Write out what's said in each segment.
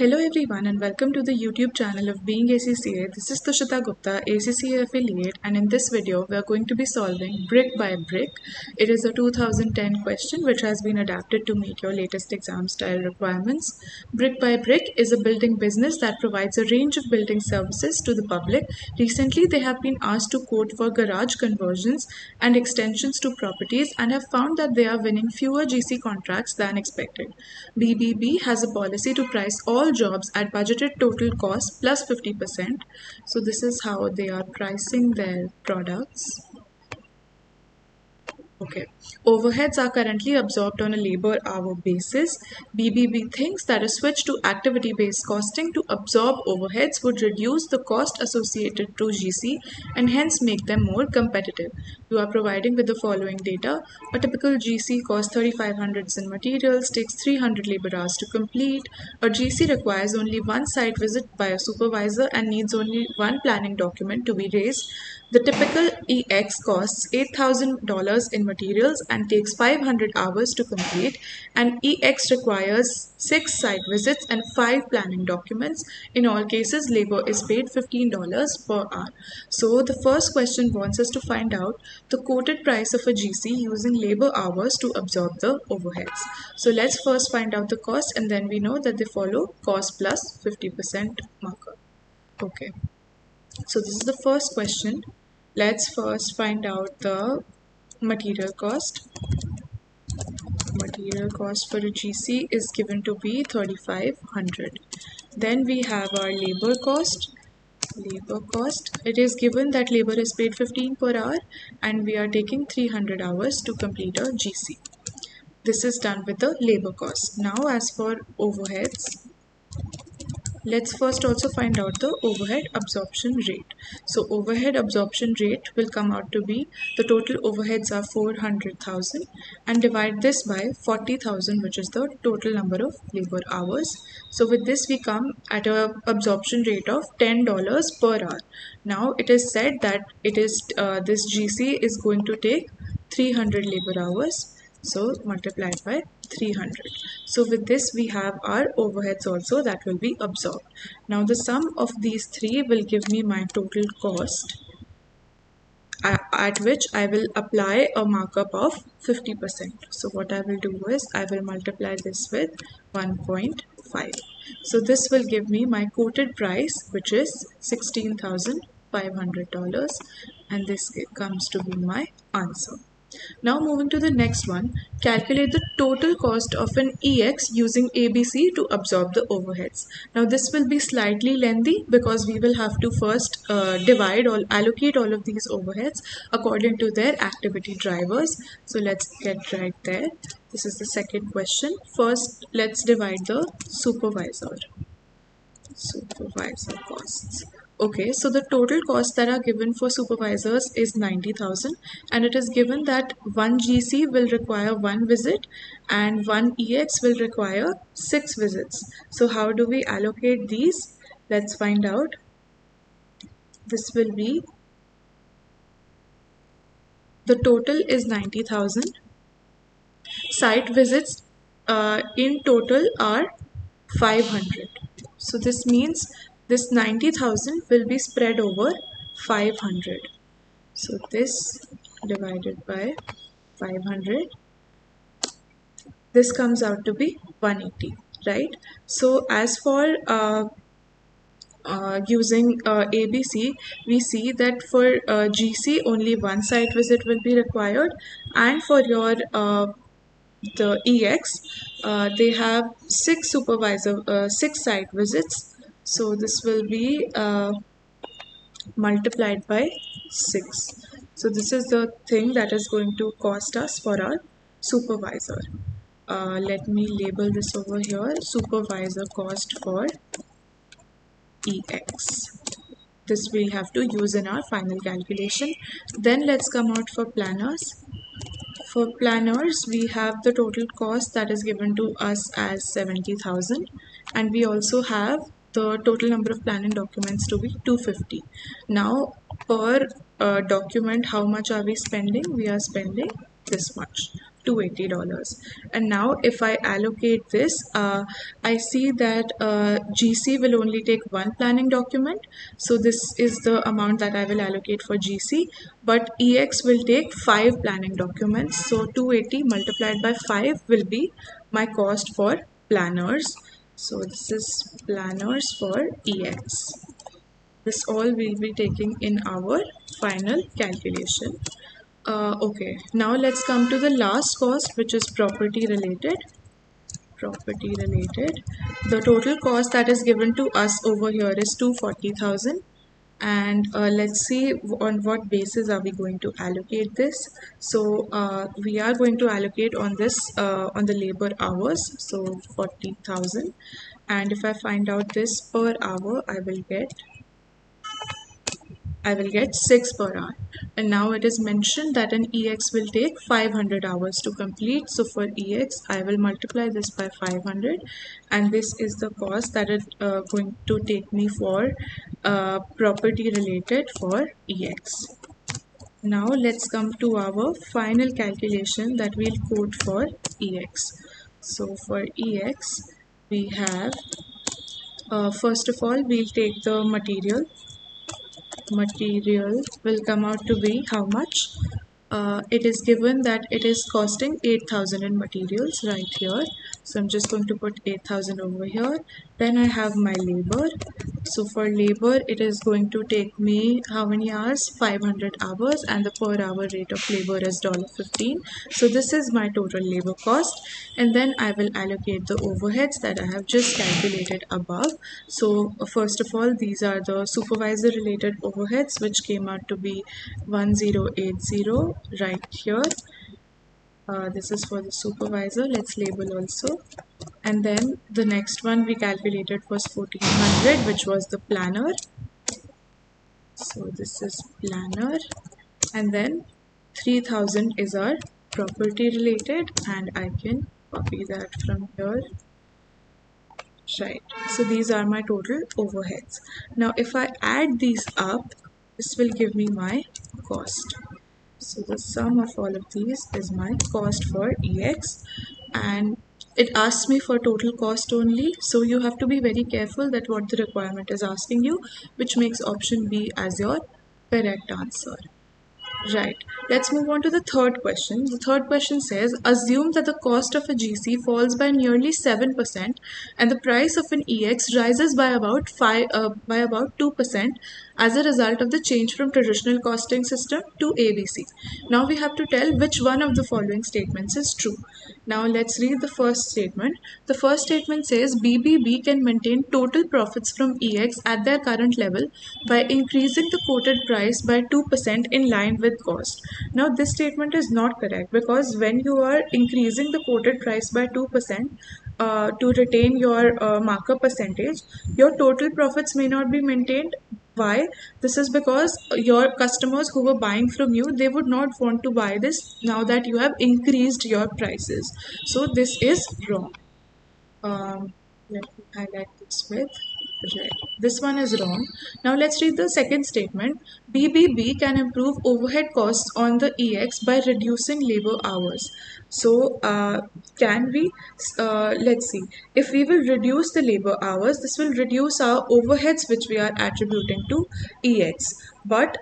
Hello everyone and welcome to the YouTube channel of BeingACCA. This is Tushita Gupta, ACCA affiliate, and in this video we are going to be solving brick by brick. It is a 2010 question which has been adapted to meet your latest exam style requirements. Brick by Brick is a building business that provides a range of building services to the public. Recently they have been asked to quote for garage conversions and extensions to properties and have found that they are winning fewer GC contracts than expected. BBB has a policy to price all jobs at budgeted total cost plus 50%. So this is how they are pricing their products. Okay. Overheads are currently absorbed on a labor hour basis. BBB thinks that a switch to activity-based costing to absorb overheads would reduce the cost associated to GC and hence make them more competitive. You are providing with the following data. A typical GC costs 3,500 in materials, takes 300 labor hours to complete. A GC requires only one site visit by a supervisor and needs only one planning document to be raised. The typical EX costs $8,000 in materials and takes 500 hours to complete, and EX requires 6 site visits and 5 planning documents. In all cases, labor is paid $15 per hour. So the first question wants us to find out the quoted price of a GC using labor hours to absorb the overheads. So let's first find out the cost, and then we know that they follow cost plus 50% marker. Okay. So this is the first question. Let's first find out the material cost. Material cost for a GC is given to be 3,500. Then we have our labor cost. Labor cost. It is given that labor is paid 15 per hour and we are taking 300 hours to complete a GC. This is done with the labor cost. Now as for overheads, let's first also find out the overhead absorption rate. So overhead absorption rate will come out to be the total overheads are 400,000 and divide this by 40,000, which is the total number of labor hours. So with this we come at a absorption rate of $10 per hour. Now it is said that it is this GC is going to take 300 labor hours. So multiplied by 300. So with this we have our overheads also that will be absorbed. Now the sum of these three will give me my total cost, at which I will apply a markup of 50%. So what I will do is I will multiply this with 1.5. So this will give me my quoted price, which is $16,500, and this comes to be my answer. Now moving to the next one, calculate the total cost of an EX using ABC to absorb the overheads. Now this will be slightly lengthy because we will have to first divide or allocate all of these overheads according to their activity drivers. So let's get right there. This is the second question. First, let's divide the supervisor costs. Okay, so the total costs that are given for supervisors is 90,000 and it is given that one GC will require one visit and one EX will require 6 visits. So how do we allocate these? Let's find out. This will be, the total is 90,000. Site visits in total are 500. So this means this 90,000 will be spread over 500. So this divided by 500, this comes out to be 180, right? So as for using ABC, we see that for GC only one site visit will be required, and for your the EX, they have 6 site visits. So this will be multiplied by 6. So this is the thing that is going to cost us for our supervisor. Let me label this over here, supervisor cost for EX. This we'll have to use in our final calculation. Then let's come out for planners. For planners, we have the total cost that is given to us as 70,000 and we also have the total number of planning documents to be 250. Now per document, how much are we spending? We are spending this much. $280. And now if I allocate this, I see that GC will only take one planning document. So this is the amount that I will allocate for GC, but EX will take 5 planning documents. So 280 multiplied by 5 will be my cost for planners. So this is planners for EX. This all we'll be taking in our final calculation. Okay, now let's come to the last cost, which is property related. Property related. The total cost that is given to us over here is 240,000. And let's see on what basis are we going to allocate this. So we are going to allocate on this on the labor hours, so 40,000. And if I find out this per hour, I will get 6 per hour. And now it is mentioned that an EX will take 500 hours to complete. So for EX, I will multiply this by 500. And this is the cost that is going to take me for property related for EX. Now let's come to our final calculation that we'll quote for EX. So for EX, we have, first of all, we'll take the material. Material will come out to be how much? It is given that it is costing 8,000 in materials right here. So I'm just going to put 8,000 over here. Then I have my labor. So for labor, it is going to take me how many hours? 500 hours, and the per hour rate of labor is $15. So this is my total labor cost. And then I will allocate the overheads that I have just calculated above. So first of all, these are the supervisor related overheads, which came out to be 1080 right here. This is for the supervisor. Let's label also. And then the next one we calculated was 1400, which was the planner. So this is planner. And then 3000 is our property related, and I can copy that from here. Right. So these are my total overheads. Now if I add these up, this will give me my cost. So the sum of all of these is my cost for EX, and it asks me for total cost only. So you have to be very careful that what the requirement is asking you, which makes option B as your correct answer. Right. Let's move on to the third question. The third question says, assume that the cost of a GC falls by nearly 7% and the price of an EX rises by about 2% as a result of the change from traditional costing system to ABC. Now we have to tell which one of the following statements is true. Now let's read the first statement. The first statement says BBB can maintain total profits from EX at their current level by increasing the quoted price by 2% in line with cost. Now this statement is not correct, because when you are increasing the quoted price by 2% to retain your markup percentage, your total profits may not be maintained. Why? This is because your customers who were buying from you, they would not want to buy this now that you have increased your prices. So this is wrong. Let me highlight this with red. This one is wrong. Now let's read the second statement. BBB can improve overhead costs on the EX by reducing labor hours. So can we, let's see, if we will reduce the labor hours, this will reduce our overheads which we are attributing to EX. But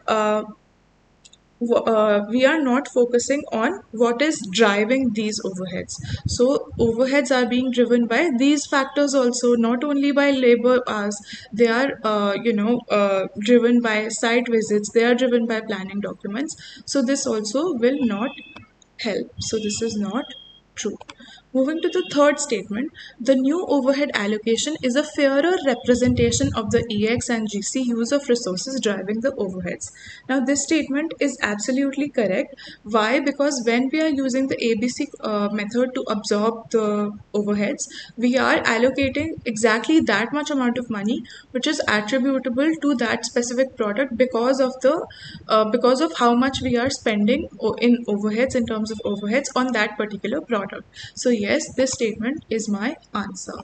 we are not focusing on what is driving these overheads. So overheads are being driven by these factors also, not only by labor hours. They are driven by site visits, they are driven by planning documents. So this also will not help. So this is not true. Moving to the third statement, the new overhead allocation is a fairer representation of the EX and GC use of resources driving the overheads. Now this statement is absolutely correct. Why? Because when we are using the ABC method to absorb the overheads, we are allocating exactly that much amount of money which is attributable to that specific product because of how much we are spending in overheads, in terms of overheads on that particular product. So yes, this statement is my answer.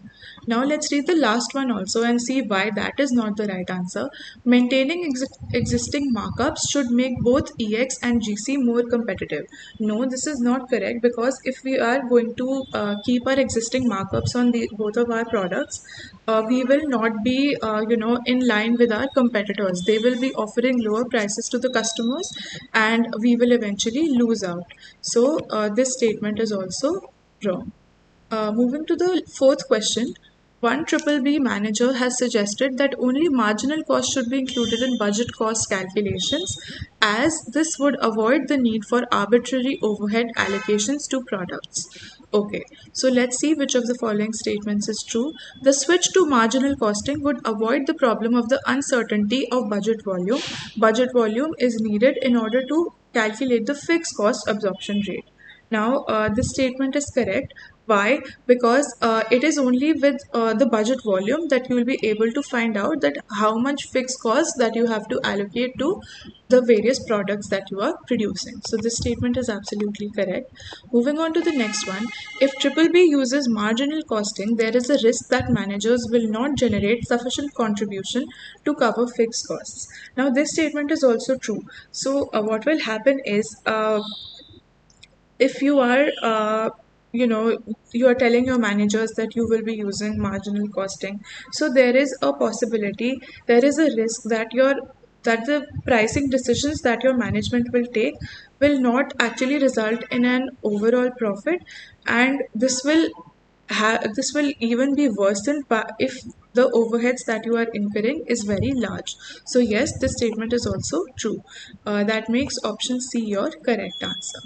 Now let's read the last one also and see why that is not the right answer. Maintaining existing markups should make both EX and GC more competitive. No, this is not correct, because if we are going to keep our existing markups on both of our products, we will not be in line with our competitors. They will be offering lower prices to the customers and we will eventually lose out. So this statement is also wrong. Moving to the fourth question, one triple B manager has suggested that only marginal cost should be included in budget cost calculations, as this would avoid the need for arbitrary overhead allocations to products. Okay, so let's see which of the following statements is true. The switch to marginal costing would avoid the problem of the uncertainty of budget volume. Budget volume is needed in order to calculate the fixed cost absorption rate. Now, this statement is correct. Why? Because it is only with the budget volume that you will be able to find out that how much fixed cost that you have to allocate to the various products that you are producing. So this statement is absolutely correct. Moving on to the next one. If triple B uses marginal costing, there is a risk that managers will not generate sufficient contribution to cover fixed costs. Now, this statement is also true. So what will happen is, if you are you are telling your managers that you will be using marginal costing, so there is a possibility, there is a risk that the pricing decisions that your management will take will not actually result in an overall profit, and this will even be worsened if the overheads that you are incurring is very large. So yes, this statement is also true. That makes option C your correct answer.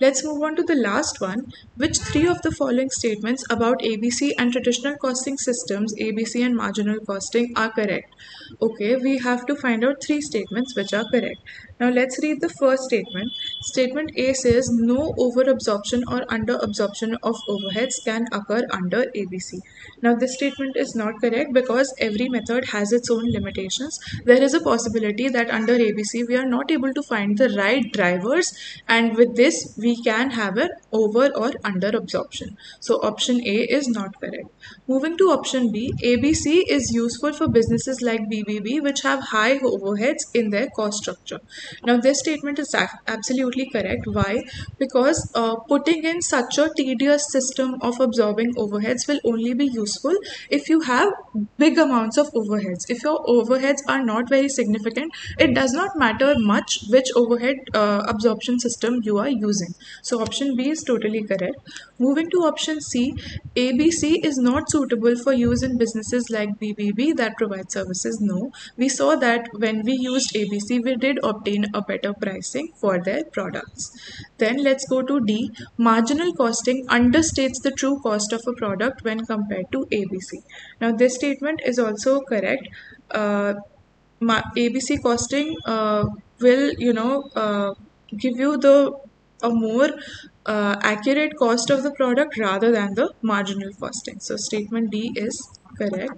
Let's move on to the last one. Which three of the following statements about ABC and traditional costing systems, ABC and marginal costing, are correct? Okay, we have to find out three statements which are correct. Now let's read the first statement. Statement A says no overabsorption or underabsorption of overheads can occur under ABC. Now this statement is not correct because every method has its own limitations. There is a possibility that under ABC we are not able to find the right drivers, and with this we can have an over or under absorption. So option A is not correct. Moving to option B, ABC is useful for businesses like BBB which have high overheads in their cost structure. Now this statement is absolutely correct. Why? Because putting in such a tedious system of absorbing overheads will only be useful if you have big amounts of overheads. If your overheads are not very significant, it does not matter much which overhead absorption system you are using. So option B is totally correct. Moving to option C, ABC is not suitable for use in businesses like BBB that provide services. No, we saw that when we used ABC, we did obtain a better pricing for their products. Then let's go to D. Marginal costing understates the true cost of a product when compared to ABC. Now this statement is also correct. ABC costing will give you the a more accurate cost of the product rather than the marginal costing. So statement D is correct.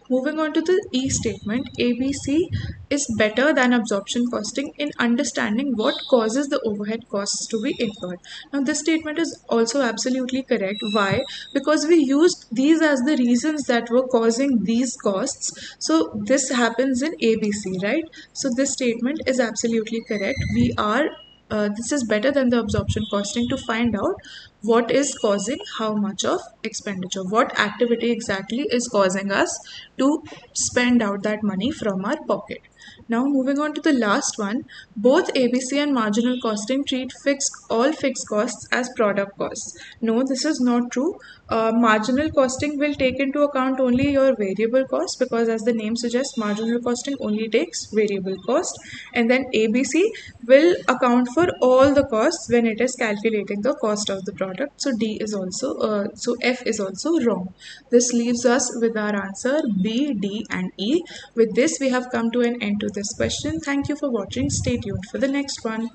Moving on to the E statement, ABC is better than absorption costing in understanding what causes the overhead costs to be incurred. Now this statement is also absolutely correct. Why? Because we used these as the reasons that were causing these costs. So this happens in ABC, right? So this statement is absolutely correct. This is better than the absorption costing to find out what is causing how much of expenditure, what activity exactly is causing us to spend out that money from our pocket. Now moving on to the last one, both ABC and marginal costing treat all fixed costs as product costs. No, this is not true. Marginal costing will take into account only your variable cost, because as the name suggests, marginal costing only takes variable cost, and then ABC will account for all the costs when it is calculating the cost of the product. So F is also wrong. This leaves us with our answer B, D and E. With this we have come to an end to this question. Thank you for watching. Stay tuned for the next one.